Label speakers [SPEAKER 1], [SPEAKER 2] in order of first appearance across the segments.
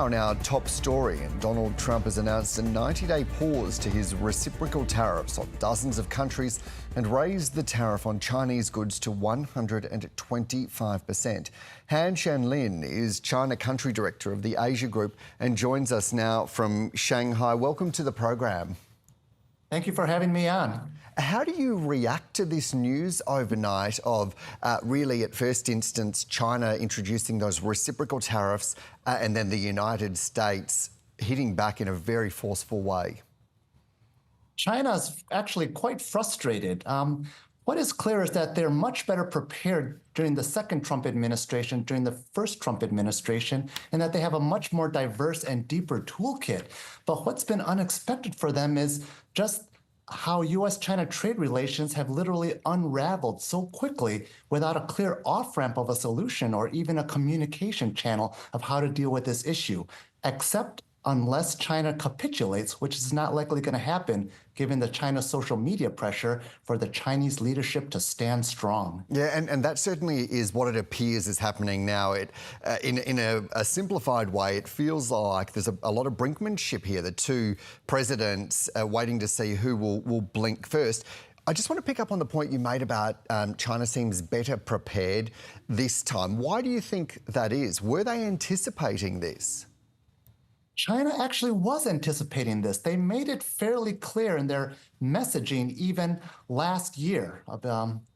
[SPEAKER 1] On our top story, and Donald Trump has announced a 90-day pause to his reciprocal tariffs on dozens of countries and raised the tariff on Chinese goods to 125%. Han Shanlin is China Country Director of the Asia Group and joins us now from Shanghai. Welcome to the program.
[SPEAKER 2] Thank you for having me on.
[SPEAKER 1] How do you react to this news overnight of really, at first instance, China introducing those reciprocal tariffs and then the United States hitting back in a very forceful way?
[SPEAKER 2] China is actually quite frustrated. What is clear is that they're much better prepared during the second Trump administration, during the first Trump administration, and that they have a much more diverse and deeper toolkit. But what's been unexpected for them is just how U.S.-China trade relations have literally unraveled so quickly without a clear off-ramp of a solution or even a communication channel of how to deal with this issue, except unless China capitulates, which is not likely going to happen given the China social media pressure for the Chinese leadership to stand strong.
[SPEAKER 1] Yeah, and that certainly is what it appears is happening now. In a simplified way, it feels like there's a lot of brinkmanship here. The two presidents are waiting to see who will blink first. I just want to pick up on the point you made about China seems better prepared this time. Why do you think that is? Were they anticipating this?
[SPEAKER 2] China actually was anticipating this. They made it fairly clear in their messaging even last year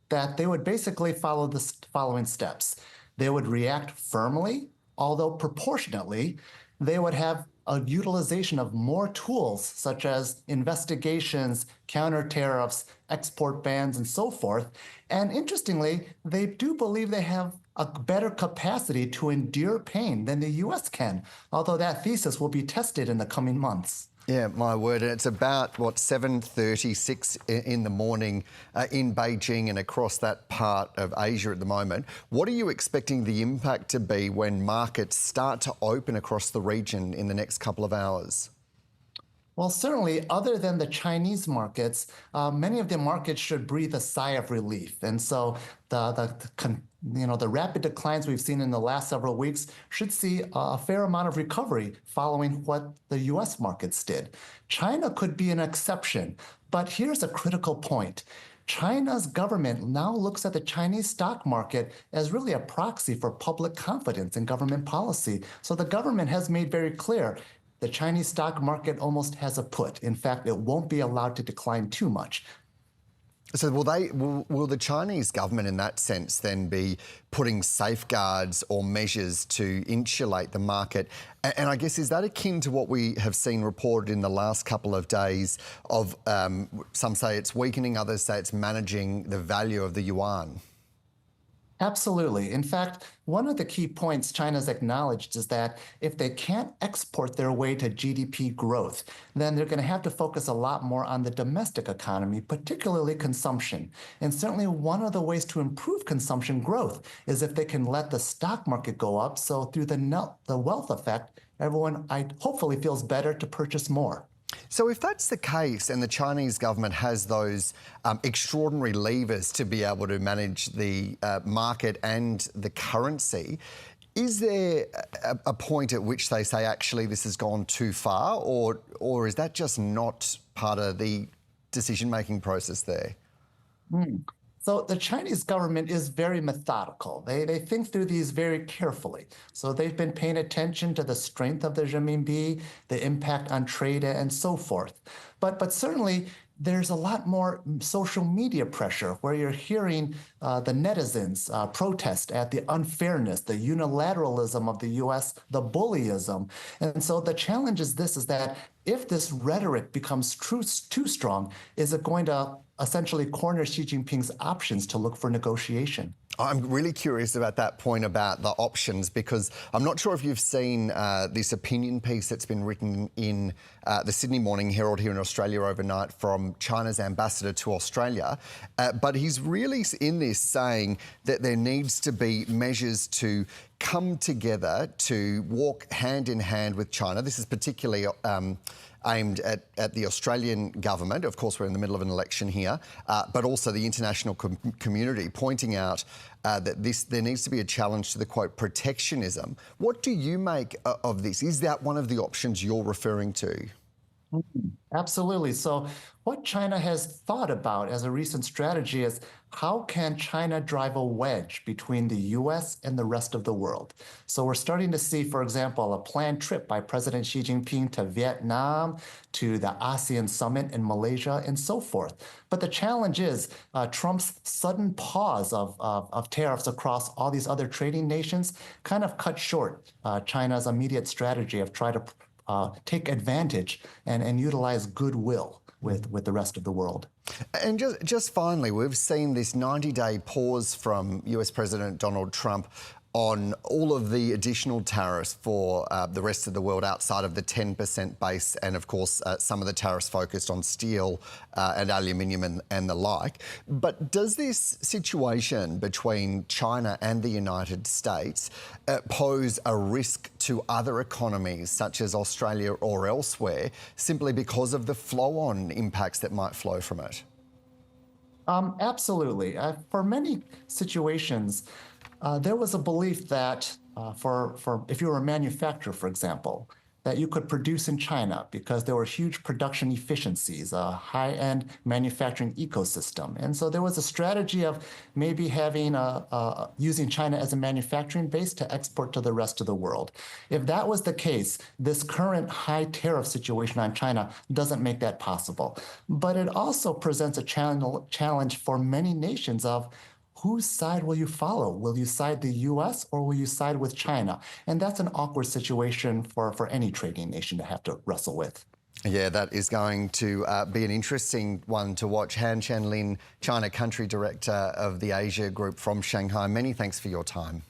[SPEAKER 2] that they would basically follow the following steps. They would react firmly, although proportionately. They would have a utilization of more tools such as investigations, counter tariffs, export bans, and so forth. And interestingly, they do believe they have a better capacity to endure pain than the U.S. can, although that thesis will be tested in the coming months.
[SPEAKER 1] Yeah, my word. And it's about, 7:36 in the morning in Beijing and across that part of Asia at the moment. What are you expecting the impact to be when markets start to open across the region in the next couple of hours?
[SPEAKER 2] Well, certainly, other than the Chinese markets, many of the markets should breathe a sigh of relief. And so the rapid declines we've seen in the last several weeks should see a fair amount of recovery following what the U.S. markets did. China could be an exception, but here's a critical point. China's government now looks at the Chinese stock market as really a proxy for public confidence in government policy. So the government has made very clear the Chinese stock market almost has a put. In fact, it won't be allowed to decline too much.
[SPEAKER 1] So will the Chinese government in that sense then be putting safeguards or measures to insulate the market? And I guess, is that akin to what we have seen reported in the last couple of days of some say it's weakening, others say it's managing the value of the yuan?
[SPEAKER 2] Absolutely. In fact, one of the key points China's acknowledged is that if they can't export their way to GDP growth, then they're going to have to focus a lot more on the domestic economy, particularly consumption. And certainly one of the ways to improve consumption growth is if they can let the stock market go up. So through the wealth effect, everyone hopefully feels better to purchase more.
[SPEAKER 1] So if that's the case and the Chinese government has those extraordinary levers to be able to manage the market and the currency, is there a point at which they say, actually, this has gone too far, or is that just not part of the decision-making process there?
[SPEAKER 2] So the Chinese government is very methodical. They think through these very carefully. So they've been paying attention to the strength of the renminbi, the impact on trade, and so forth. But certainly, there's a lot more social media pressure where you're hearing the netizens protest at the unfairness, the unilateralism of the U.S., the bullyism. And so the challenge is that if this rhetoric becomes too strong, is it going to essentially corner Xi Jinping's options to look for negotiation?
[SPEAKER 1] I'm really curious about that point about the options, because I'm not sure if you've seen this opinion piece that's been written in the Sydney Morning Herald here in Australia overnight from China's ambassador to Australia. But he's really in this saying that there needs to be measures to come together to walk hand in hand with China. This is particularly aimed at the Australian government. Of course, we're in the middle of an election here, but also the international community, pointing out that there needs to be a challenge to the, quote, protectionism. What do you make of this? Is that one of the options you're referring to?
[SPEAKER 2] Absolutely. So what China has thought about as a recent strategy is how can China drive a wedge between the US and the rest of the world? So we're starting to see, for example, a planned trip by President Xi Jinping to Vietnam, to the ASEAN summit in Malaysia, and so forth. But the challenge is Trump's sudden pause of tariffs across all these other trading nations kind of cut short China's immediate strategy of trying to take advantage and utilize goodwill with the rest of the world.
[SPEAKER 1] And just finally, we've seen this 90-day pause from US President Donald Trump on all of the additional tariffs for the rest of the world outside of the 10% base, and of course some of the tariffs focused on steel and aluminium and the like. But does this situation between China and the United States pose a risk to other economies such as Australia or elsewhere simply because of the flow-on impacts that might flow from it?
[SPEAKER 2] Absolutely. For many situations, there was a belief that for if you were a manufacturer, for example, that you could produce in China because there were huge production efficiencies, a high-end manufacturing ecosystem. And so there was a strategy of maybe having using China as a manufacturing base to export to the rest of the world. If that was the case, this current high tariff situation on China doesn't make that possible. But it also presents a challenge for many nations of whose side will you follow? Will you side the US or will you side with China? And that's an awkward situation for any trading nation to have to wrestle with.
[SPEAKER 1] Yeah, that is going to be an interesting one to watch. Han Chanlin, China Country Director of the Asia Group from Shanghai. Many thanks for your time.